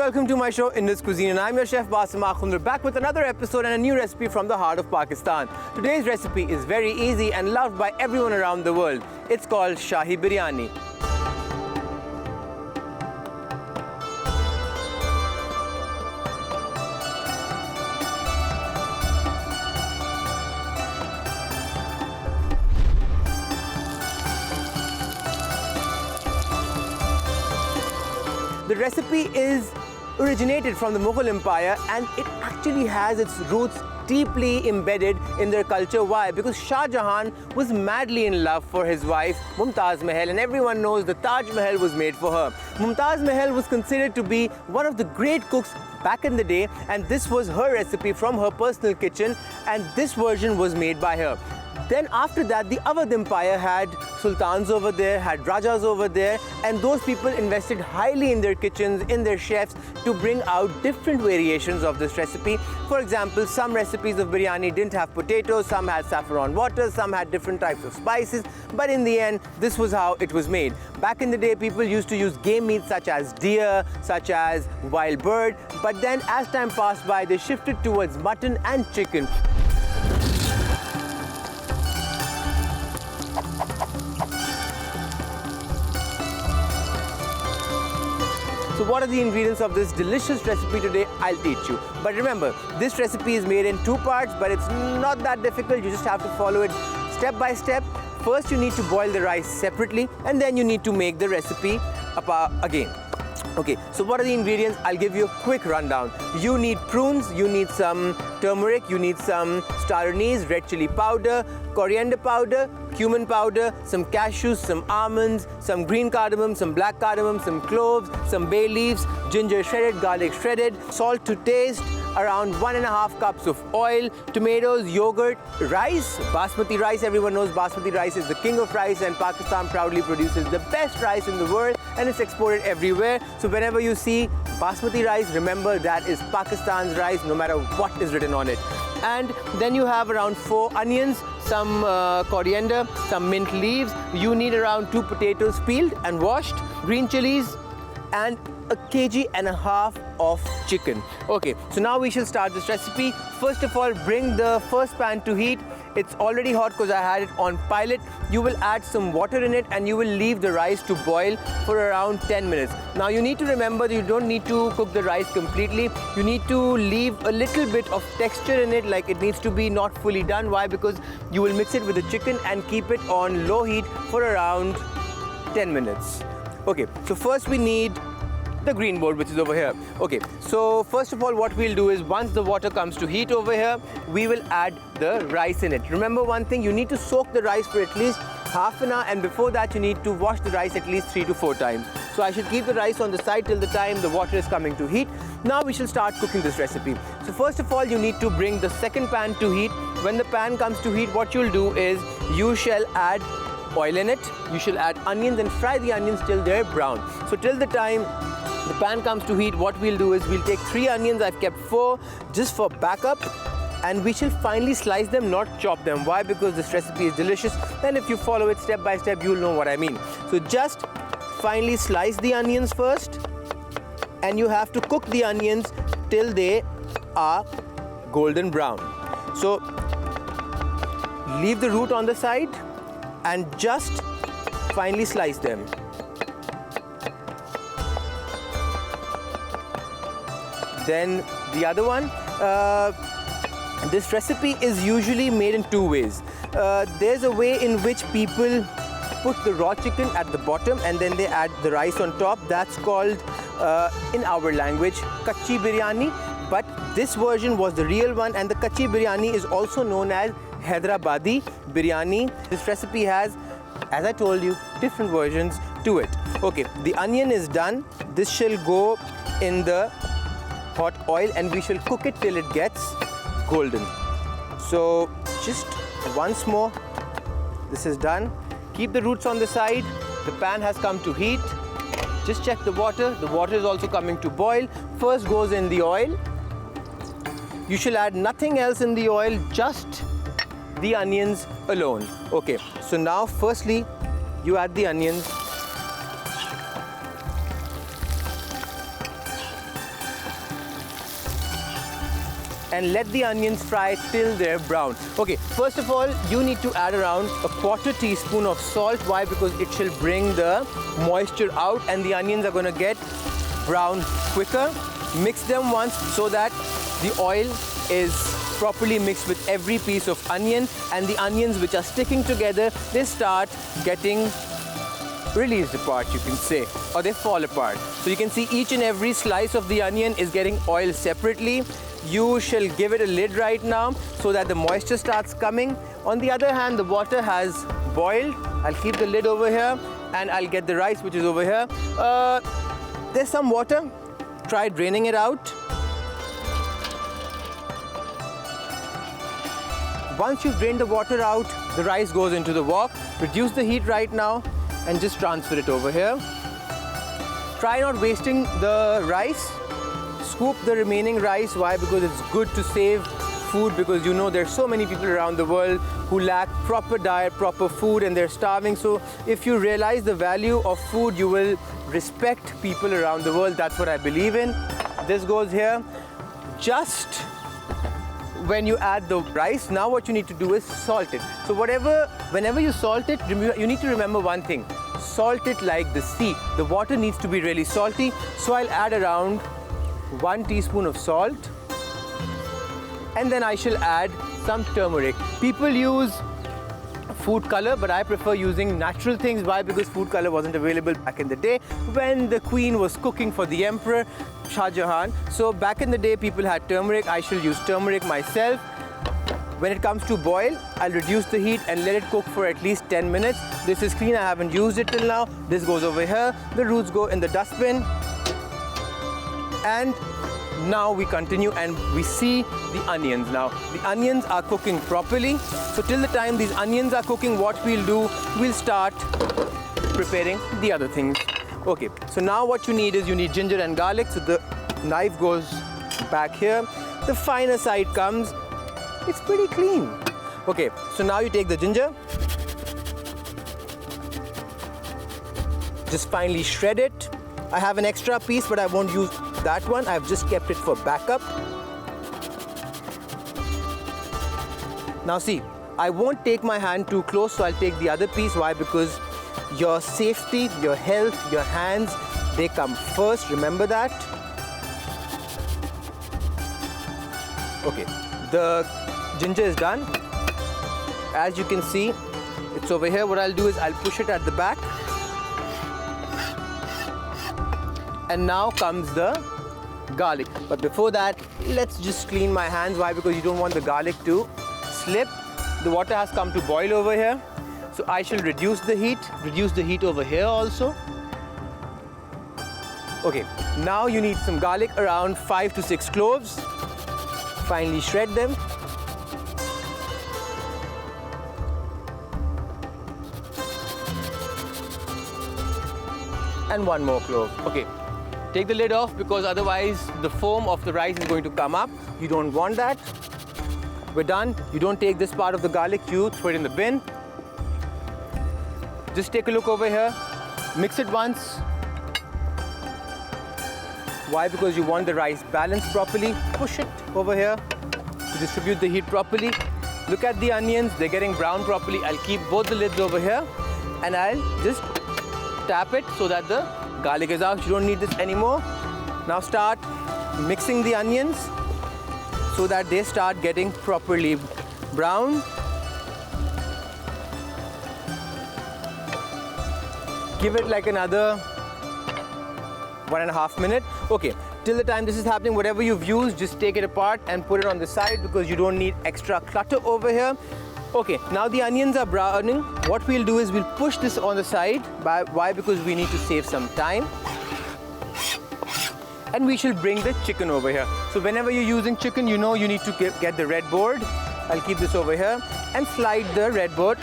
welcome to my show Indus Cuisine, and I'm your chef Basim Akhund. We're back with another episode and a new recipe from the heart of Pakistan. Today's recipe is very easy and loved by everyone around the world. It's called Shahi Biryani. The recipe is originated from the Mughal Empire, and it actually has its roots deeply embedded in their culture. Why? Because Shah Jahan was madly in love for his wife Mumtaz Mahal, and everyone knows the Taj Mahal was made for her. Mumtaz Mahal was considered to be one of the great cooks back in the day, and this was her recipe from her personal kitchen, and this version was made by her. Then after that, the Awadh Empire had sultans over there, had rajas over there, and those people invested highly in their kitchens, in their chefs, to bring out different variations of this recipe. For example, some recipes of biryani didn't have potatoes, some had saffron water, some had different types of spices, but in the end, this was how it was made. Back in the day, people used to use game meat such as deer, such as wild bird, but then as time passed by, they shifted towards mutton and chicken. So what are the ingredients of this delicious recipe today? I'll teach you. But remember, this recipe is made in two parts, but it's not that difficult. You just have to follow it step by step. First, you need to boil the rice separately, and then you need to make the recipe again. Okay, so what are the ingredients? I'll give you a quick rundown. You need prunes, you need some turmeric, you need some star anise, red chili powder, coriander powder, cumin powder, some cashews, some almonds, some green cardamom, some black cardamom, some cloves, some bay leaves, ginger shredded, garlic shredded, salt to taste, around 1.5 cups of oil, tomatoes, yogurt, rice, basmati rice. Everyone knows basmati rice is the king of rice, and Pakistan proudly produces the best rice in the world, and it's exported everywhere. So whenever you see basmati rice, remember that is Pakistan's rice, no matter what is written on it. And then you have around 4 onions, some coriander, some mint leaves. You need around 2 potatoes peeled and washed, green chilies, and 1.5 kg of chicken. Okay, so now we shall start this recipe. First of all, bring the first pan to heat. It's already hot because I had it on pilot. You will add some water in it, and you will leave the rice to boil for around 10 minutes. Now you need to remember that you don't need to cook the rice completely. You need to leave a little bit of texture in it, like it needs to be not fully done. Why? Because you will mix it with the chicken and keep it on low heat for around 10 minutes. Okay, so first we need the green board, which is over here. Okay, so first of all, what we'll do is, once the water comes to heat over here, we will add the rice in it. Remember one thing, you need to soak the rice for at least half an hour, and before that you need to wash the rice at least 3 to 4 times. So I should keep the rice on the side till the time the water is coming to heat. Now we shall start cooking this recipe. So first of all, you need to bring the second pan to heat. When the pan comes to heat, what you'll do is, you shall add oil in it. You shall add onions and fry the onions till they're brown. So till the time the pan comes to heat, what we'll do is, we'll take 3 onions. I've kept 4 just for backup, and we shall finely slice them, not chop them. Why? Because this recipe is delicious, and if you follow it step by step, you'll know what I mean. So just finely slice the onions first, and you have to cook the onions till they are golden brown. So leave the root on the side and just finely slice them. Then the other one, this recipe is usually made in 2 ways. There's a way in which people put the raw chicken at the bottom and then they add the rice on top. That's called, in our language, kachi biryani. But this version was the real one, and the kachi biryani is also known as Hyderabadi biryani. This recipe has, as I told you, different versions to it. Okay, the onion is done. This shall go in the hot oil, and we shall cook it till it gets golden. So just once more, this is done. Keep the roots on the side. The pan has come to heat. Just check the water. The water is also coming to boil. First goes in the oil. You shall add nothing else in the oil, just the onions alone. Okay, so now firstly you add the onions. and let the onions fry till they're brown. Okay, first of all, you need to add around a 1/4 teaspoon of salt. Why? Because it shall bring the moisture out and the onions are going to get brown quicker. Mix them once so that the oil is properly mixed with every piece of onion, and the onions which are sticking together, they start getting released apart, you can say, or they fall apart. So you can see each and every slice of the onion is getting oil separately. You shall give it a lid right now so that the moisture starts coming. On the other hand, the water has boiled. I'll keep the lid over here and I'll get the rice which is over here. There's some water. Try draining it out. Once you've drained the water out, the rice goes into the wok. Reduce the heat right now and just transfer it over here. Try not wasting the rice. Scoop the remaining rice. Why? Because it's good to save food, because you know there's so many people around the world who lack proper diet, proper food, and they're starving. So if you realize the value of food, you will respect people around the world. That's what I believe in. This goes here. Just when you add the rice, now what you need to do is salt it. So whenever you salt it, you need to remember one thing. Salt it like the sea. The water needs to be really salty. So I'll add around 1 teaspoon of salt. And then I shall add some turmeric. People use food color, but I prefer using natural things. Why? Because food color wasn't available back in the day when the queen was cooking for the emperor Shah Jahan. So back in the day, people had turmeric. I shall use turmeric myself. When it comes to boil, I'll reduce the heat and let it cook for at least 10 minutes. This is clean. I haven't used it till now. This goes over here. The roots go in the dustbin. And now we continue and we see the onions now. The onions are cooking properly. So till the time these onions are cooking, what we'll do, we'll start preparing the other things. Okay, so now what you need is you need ginger and garlic. So the knife goes back here. The finer side comes. It's pretty clean. Okay, so now you take the ginger. Just finely shred it. I have an extra piece, but I won't use that one. I've just kept it for backup. Now see, I won't take my hand too close, so I'll take the other piece. Why? Because your safety, your health, your hands, they come first. Remember that. Okay, the ginger is done. As you can see, it's over here. What I'll do is I'll push it at the back. And now comes the garlic. But before that, let's just clean my hands. Why? Because you don't want the garlic to slip. The water has come to boil over here. So I shall reduce the heat over here also. Okay, now you need some garlic, around 5 to 6 cloves. Finely shred them. And 1 more clove. Okay. Take the lid off, because otherwise the foam of the rice is going to come up. You don't want that. We're done. You don't take this part of the garlic, you throw it in the bin. Just take a look over here. Mix it once. Why? Because you want the rice balanced properly. Push it over here to distribute the heat properly. Look at the onions, they're getting brown properly. I'll keep both the lids over here and I'll just tap it so that the garlic is out. You don't need this anymore. Now start mixing the onions so that they start getting properly brown. Give it like another 1.5 minutes. Okay, till the time this is happening, whatever you've used, just take it apart and put it on the side, because you don't need extra clutter over here. Okay, now the onions are browning. What we'll do is we'll push this on the side. Why? Because we need to save some time. And we shall bring the chicken over here. So whenever you're using chicken, you know you need to get the red board. I'll keep this over here and slide the red board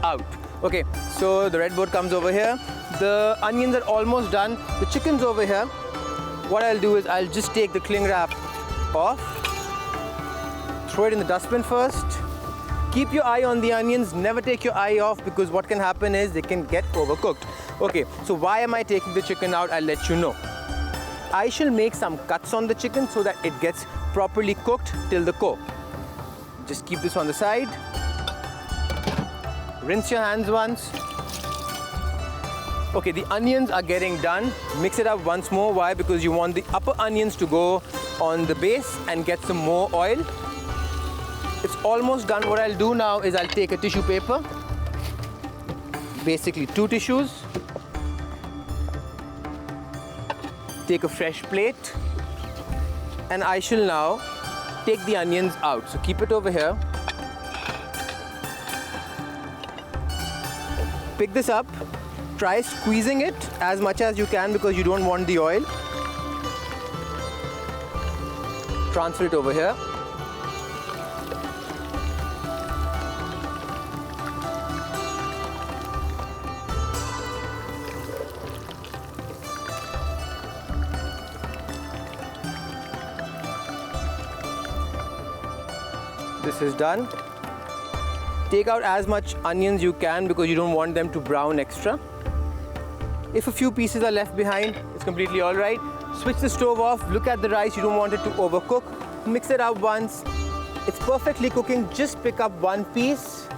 out. Okay, so the red board comes over here. The onions are almost done. The chicken's over here. What I'll do is I'll just take the cling wrap off. Throw it in the dustbin first. Keep your eye on the onions, never take your eye off, because what can happen is they can get overcooked. Okay, so why am I taking the chicken out? I'll let you know. I shall make some cuts on the chicken so that it gets properly cooked till the core. Just keep this on the side. Rinse your hands once. Okay, the onions are getting done. Mix it up once more. Why? Because you want the upper onions to go on the base and get some more oil. It's almost done. What I'll do now is I'll take a tissue paper, basically 2 tissues. Take a fresh plate, and I shall now take the onions out. So keep it over here. Pick this up. Try squeezing it as much as you can because you don't want the oil. Transfer it over here. This is done. Take out as much onions you can because you don't want them to brown extra. If a few pieces are left behind, it's completely all right. Switch the stove off, look at the rice, you don't want it to overcook. Mix it up once. It's perfectly cooking. Just pick up one piece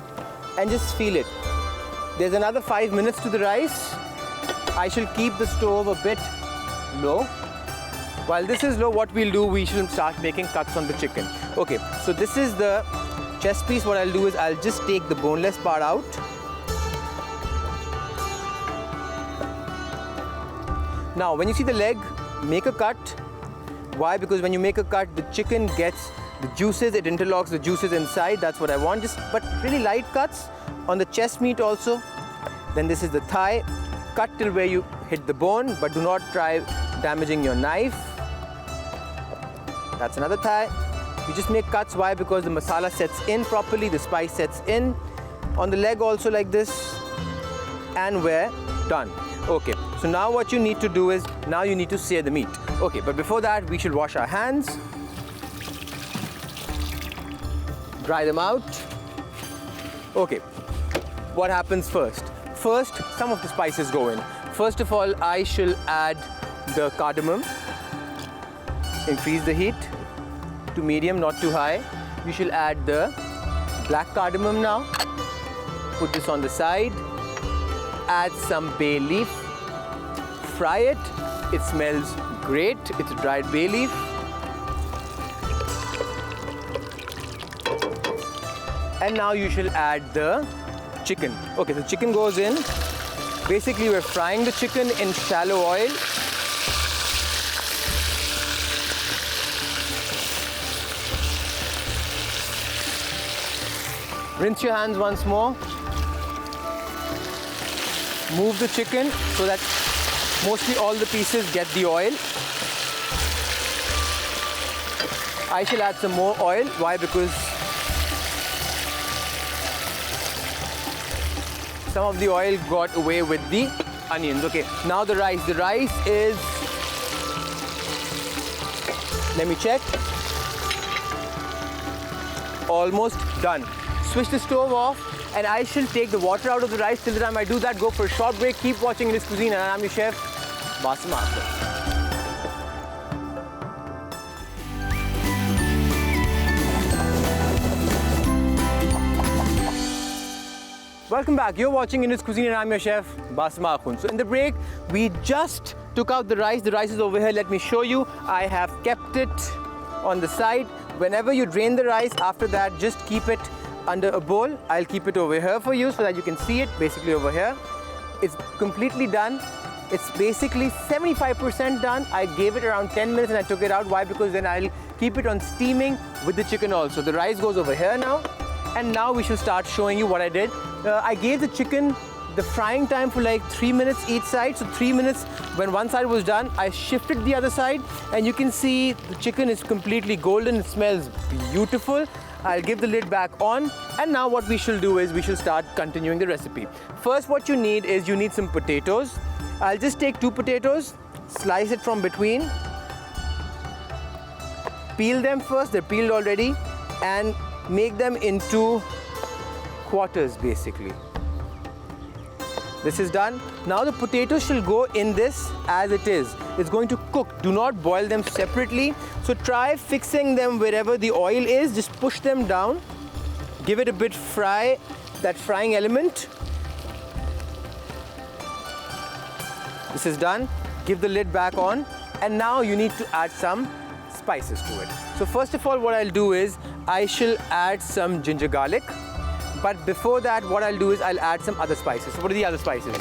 and just feel it. There's another 5 minutes to the rice. I shall keep the stove a bit low. While this is low, what we'll do, we shall start making cuts on the chicken. Okay, so this is the chest piece. What I'll do is I'll just take the boneless part out. Now, when you see the leg, make a cut. Why? Because when you make a cut, the chicken gets the juices, it interlocks the juices inside. That's what I want. But really light cuts on the chest meat also. Then this is the thigh. Cut till where you hit the bone, but do not try damaging your knife. That's another thigh. You just make cuts. Why? Because the masala sets in properly, the spice sets in. On the leg also like this. And we're done. Okay, so now what you need to do is, now you need to sear the meat. Okay, but before that, we should wash our hands. Dry them out. Okay, what happens first? First, some of the spices go in. First of all, I shall add the cardamom. Increase the heat to medium, not too high. We shall add the black cardamom now. Put this on the side. Add some bay leaf. Fry it. It smells great. It's a dried bay leaf. And now you shall add the chicken. Okay, the chicken goes in. Basically, we're frying the chicken in shallow oil. Rinse your hands once more. Move the chicken so that mostly all the pieces get the oil. I shall add some more oil. Why? Because some of the oil got away with the onions. Okay, now the rice. The rice is, let me check, almost done. Switch the stove off and I shall take the water out of the rice. Till the time I do that, go for a short break. Keep watching Indus Cuisine, and I'm your chef, Basim Akhund. Welcome back. You're watching Indus Cuisine and I'm your chef, Basim Akhund. So in the break, we just took out the rice. The rice is over here. Let me show you. I have kept it on the side. Whenever you drain the rice, after that, just keep it under a bowl. I'll keep it over here for you so that you can see it, basically over here. It's completely done. It's basically 75% done. I gave it around 10 minutes and I took it out. Why? Because then I'll keep it on steaming with the chicken also. The rice goes over here now. And now we should start showing you what I did. I gave the chicken the frying time for like 3 minutes each side. So 3 minutes, when one side was done, I shifted the other side. And you can see the chicken is completely golden. It smells beautiful. I'll give the lid back on. And now what we shall do is we shall start continuing the recipe. First, what you need is you need some potatoes. I'll just take 2 potatoes, slice it from between. Peel them first, they're peeled already. And make them into quarters, basically. This is done. Now the potatoes shall go in this as it is. It's going to cook. Do not boil them separately. So try fixing them wherever the oil is. Just push them down. Give it a bit fry, that frying element. This is done. Give the lid back on. And now you need to add some spices to it. So first of all, what I'll do is I shall add some ginger garlic. But before that, what I'll do is I'll add some other spices. So what are the other spices?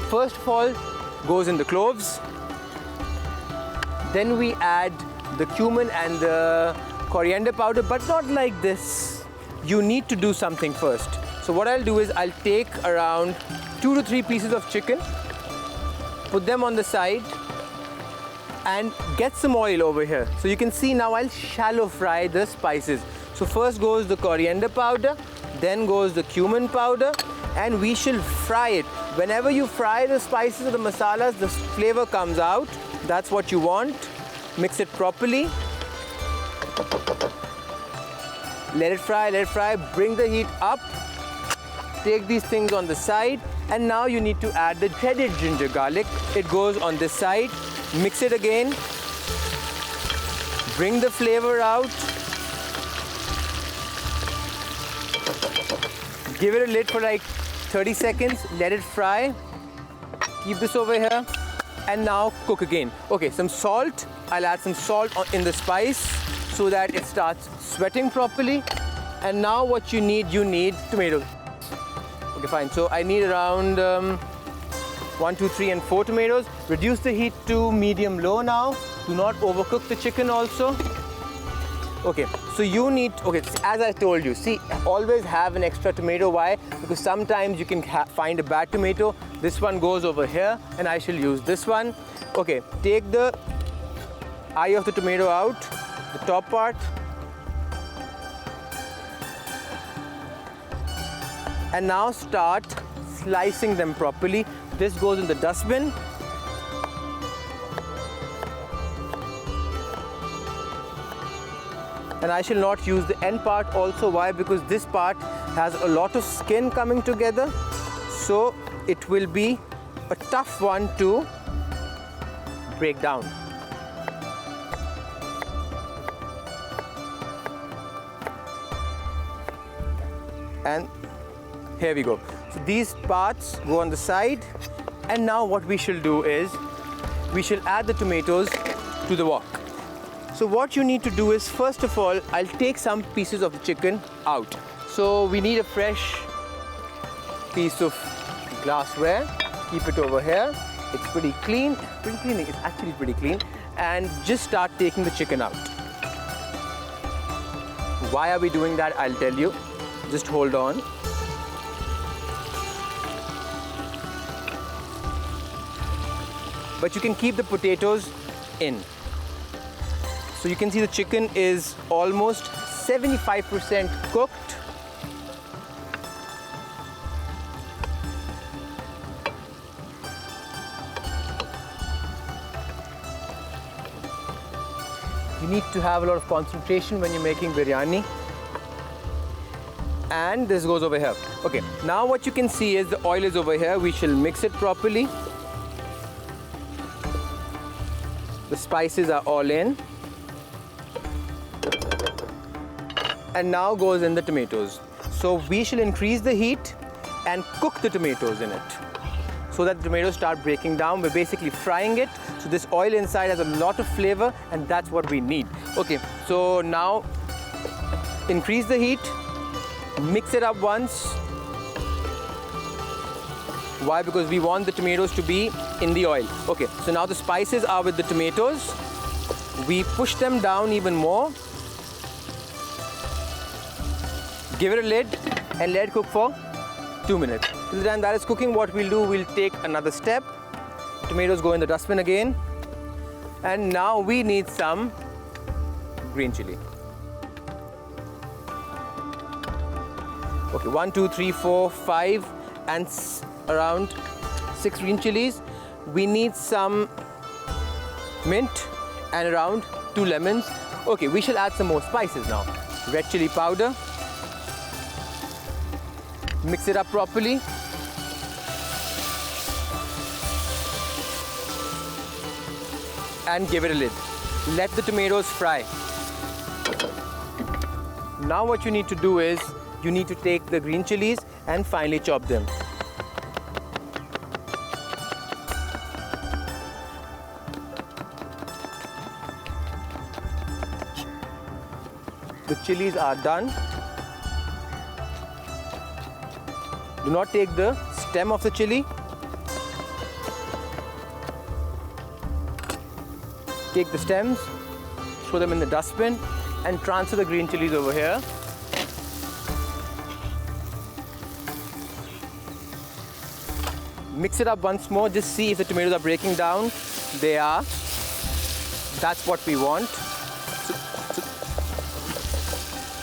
First of all, goes in the cloves. Then we add the cumin and the coriander powder, but not like this. You need to do something first. So what I'll do is I'll take around 2 to 3 pieces of chicken, put them on the side, and get some oil over here. So you can see now I'll shallow fry the spices. So first goes the coriander powder, then goes the cumin powder, and we shall fry it. Whenever you fry the spices or the masalas, the flavor comes out. That's what you want. Mix it properly. Let it fry, bring the heat up. Take these things on the side, and now you need to add the dreaded ginger garlic. It goes on this side. Mix it again. Bring the flavor out. Give it a lid for like 30 seconds. Let it fry. Keep this over here. And now cook again. Okay, some salt. I'll add some salt in the spice so that it starts sweating properly. And now what you need tomatoes. Okay, fine. So I need around 1, 2, 3, and 4 tomatoes. Reduce the heat to medium-low now. Do not overcook the chicken also. Okay, so you need, as I told you, see, always have an extra tomato. Why? Because sometimes you can find a bad tomato. This one goes over here, and I shall use this one. Okay, take the eye of the tomato out, the top part. And now start slicing them properly. This goes in the dustbin. And I shall not use the end part also. Why? Because this part has a lot of skin coming together. So it will be a tough one to break down. And here we go. So these parts go on the side. And now what we shall do is we shall add the tomatoes to the wok. So what you need to do is, first of all, I'll take some pieces of the chicken out. So we need a fresh piece of glassware. Keep it over here. It's pretty clean. It's actually pretty clean. And just start taking the chicken out. Why are we doing that? I'll tell you. Just hold on. But you can keep the potatoes in. So you can see the chicken is almost 75% cooked. You need to have a lot of concentration when you're making biryani. And this goes over here. Okay, now what you can see is the oil is over here. We shall mix it properly. The spices are all in. And now goes in the tomatoes. So we shall increase the heat and cook the tomatoes in it so that the tomatoes start breaking down. We're basically frying it. So this oil inside has a lot of flavor, and that's what we need. Okay, so now increase the heat, mix it up once. Why? Because we want the tomatoes to be in the oil. Okay, so now the spices are with the tomatoes. We push them down even more. Give it a lid and let it cook for 2 minutes. Till the time that is cooking, what we'll do, we'll take another step. Tomatoes go in the dustbin again. And now we need some green chili. Okay, 1, 2, 3, 4, 5, and around 6 green chilies. We need some mint and around 2 lemons. Okay, we shall add some more spices now. Red chili powder. Mix it up properly. and give it a lid. Let the tomatoes fry. Now what you need to do is, you need to take the green chilies and finely chop them. The chilies are done. Do not take the stem of the chili. Take the stems, throw them in the dustbin, and transfer the green chilies over here. Mix it up once more, just see if the tomatoes are breaking down. They are. That's what we want.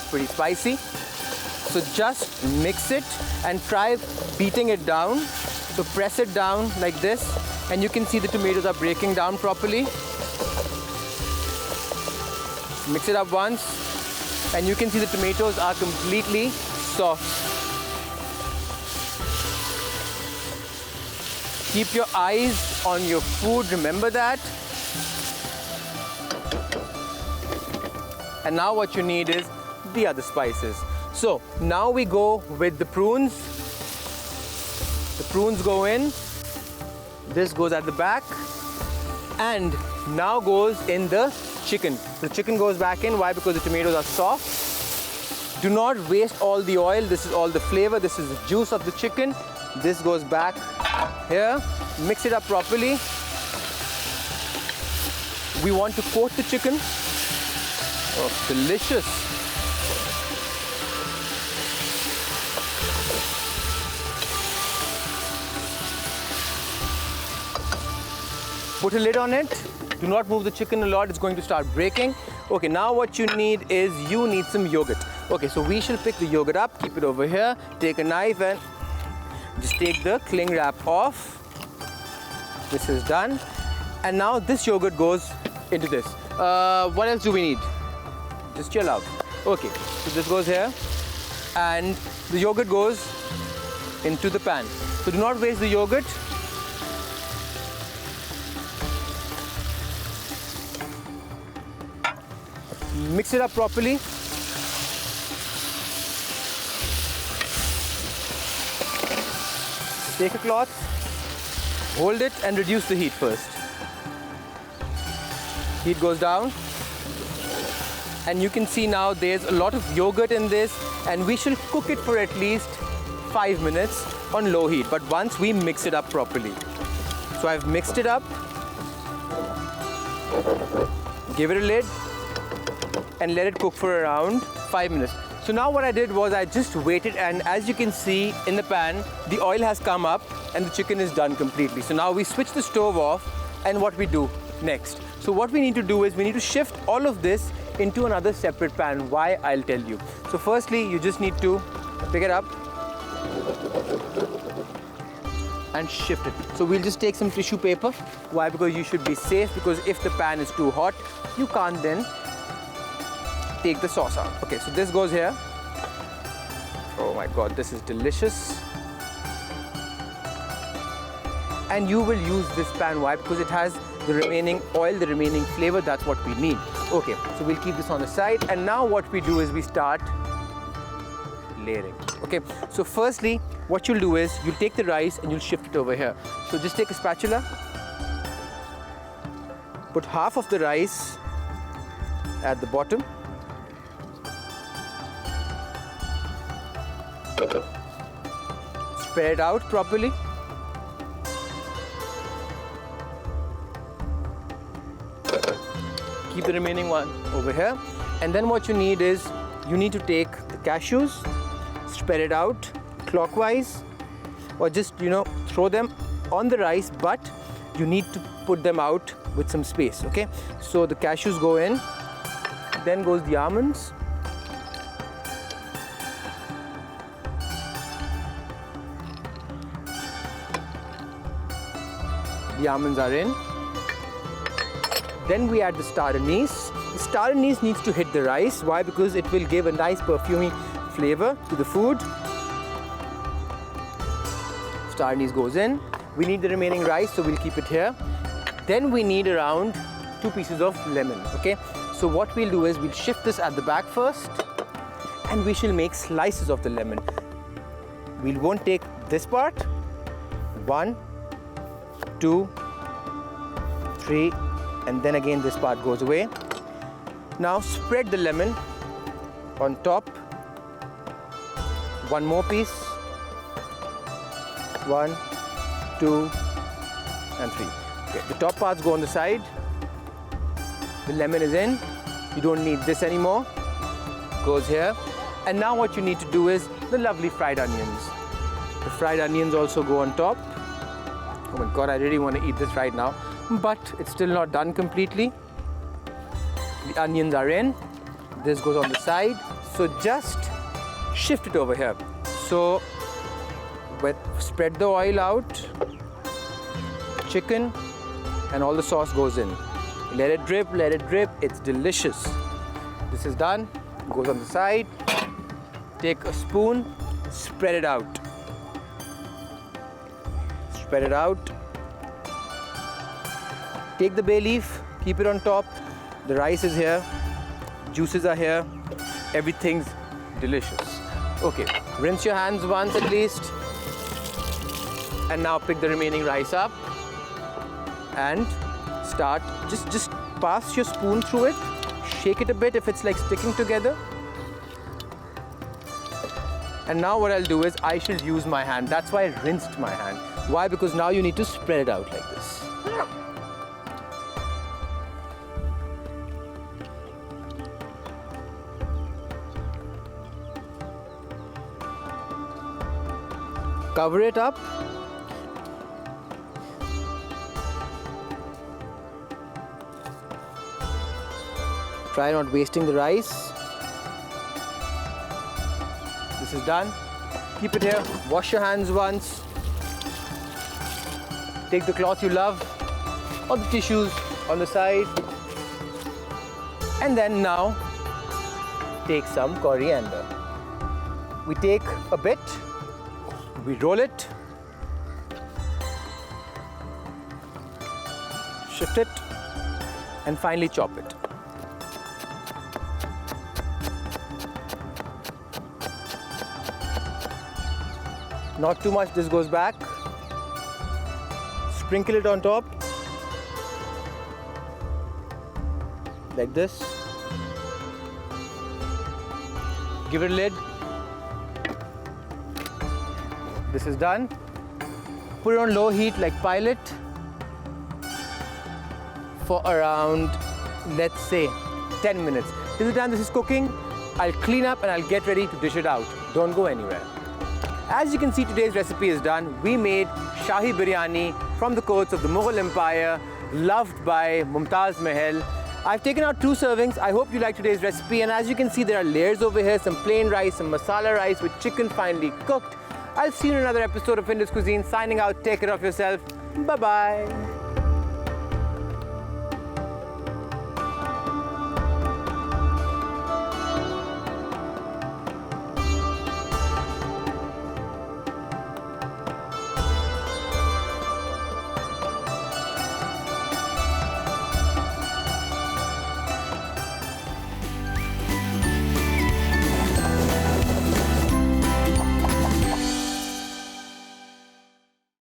Pretty spicy. So just mix it and try beating it down. So press it down like this, and you can see the tomatoes are breaking down properly. Mix it up once, and you can see the tomatoes are completely soft. Keep your eyes on your food, remember that. And now what you need is the other spices. So now we go with the prunes. The prunes go in. This goes at the back. And now goes in the chicken. The chicken goes back in. Why? Because the tomatoes are soft. Do not waste all the oil. This is all the flavor. This is the juice of the chicken. This goes back here. Mix it up properly. We want to coat the chicken. Oh, delicious. Put a lid on it. Do not move the chicken a lot, it's going to start breaking. Okay, now what you need is, you need some yogurt. Okay, so we shall pick the yogurt up, keep it over here, take a knife and just take the cling wrap off. This is done. And now this yogurt goes into this. What else do we need? Just chill out. Okay, so this goes here and the yogurt goes into the pan. So do not waste the yogurt. Mix it up properly. Take a cloth, hold it and reduce the heat first. Heat goes down. And you can see now there's a lot of yogurt in this, and we shall cook it for at least 5 minutes on low heat, but once we mix it up properly. So I've mixed it up. Give it a lid and let it cook for around 5 minutes. So now what I did was I just waited, and as you can see in the pan, the oil has come up and the chicken is done completely. So now we switch the stove off, and what we do next. So what we need to do is we need to shift all of this into another separate pan. Why? I'll tell you. So firstly, you just need to pick it up and shift it. So we'll just take some tissue paper. Why? Because you should be safe, because if the pan is too hot, you can't then take the sauce out. Okay, so this goes here. Oh my God, this is delicious. And you will use this pan. Why? Because it has the remaining oil, the remaining flavor. That's what we need. Okay, so we'll keep this on the side. And now what we do is we start layering. Okay, so firstly, what you'll do is you'll take the rice and you'll shift it over here. So just take a spatula, put half of the rice at the bottom. Spread it out properly. Keep the remaining one over here. And then what you need is, you need to take the cashews, spread it out clockwise, or just, throw them on the rice, but you need to put them out with some space, okay? So the cashews go in, then goes the almonds. The almonds are in. Then we add the star anise. The star anise needs to hit the rice. Why? Because it will give a nice perfumey flavor to the food. Star anise goes in. We need the remaining rice, so we'll keep it here. Then we need around 2 pieces of lemon, okay? So what we'll do is we'll shift this at the back first, and we shall make slices of the lemon. We won't take this part. 1, 2, 3, and then again this part goes away. Now spread the lemon on top. 1 more piece. 1, 2, and 3. Okay, the top parts go on the side. The lemon is in. You don't need this anymore. Goes here. And now what you need to do is the lovely fried onions. The fried onions also go on top. Oh my God, I really want to eat this right now. But it's still not done completely. The onions are in. This goes on the side. So just shift it over here. So spread the oil out. Chicken and all the sauce goes in. Let it drip, let it drip. It's delicious. This is done. Goes on the side. Take a spoon, spread it out. Spread it out. Take the bay leaf, keep it on top. The rice is here. Juices are here. Everything's delicious. Okay, rinse your hands once at least. And now pick the remaining rice up. And start, just pass your spoon through it. Shake it a bit if it's like sticking together. And now what I'll do is I shall use my hand. That's why I rinsed my hand. Why? Because now you need to spread it out like this. Cover it up. Try not wasting the rice. This is done. Keep it here. Wash your hands once. Take the cloth you love or the tissues on the side. And then now take some coriander. We take a bit, we roll it, shift it, and finally chop it. Not too much, this goes back. Sprinkle it on top. Like this. Give it a lid. This is done. Put it on low heat like pilot for around, let's say, 10 minutes. Till the time this is cooking, I'll clean up and I'll get ready to dish it out. Don't go anywhere. As you can see, today's recipe is done. We made Shahi Biryani from the courts of the Mughal Empire, loved by Mumtaz Mahal. I've taken out 2 servings. I hope you like today's recipe. And as you can see, there are layers over here, some plain rice, some masala rice with chicken finely cooked. I'll see you in another episode of Indus Cuisine. Signing out. Take care of yourself. Bye-bye.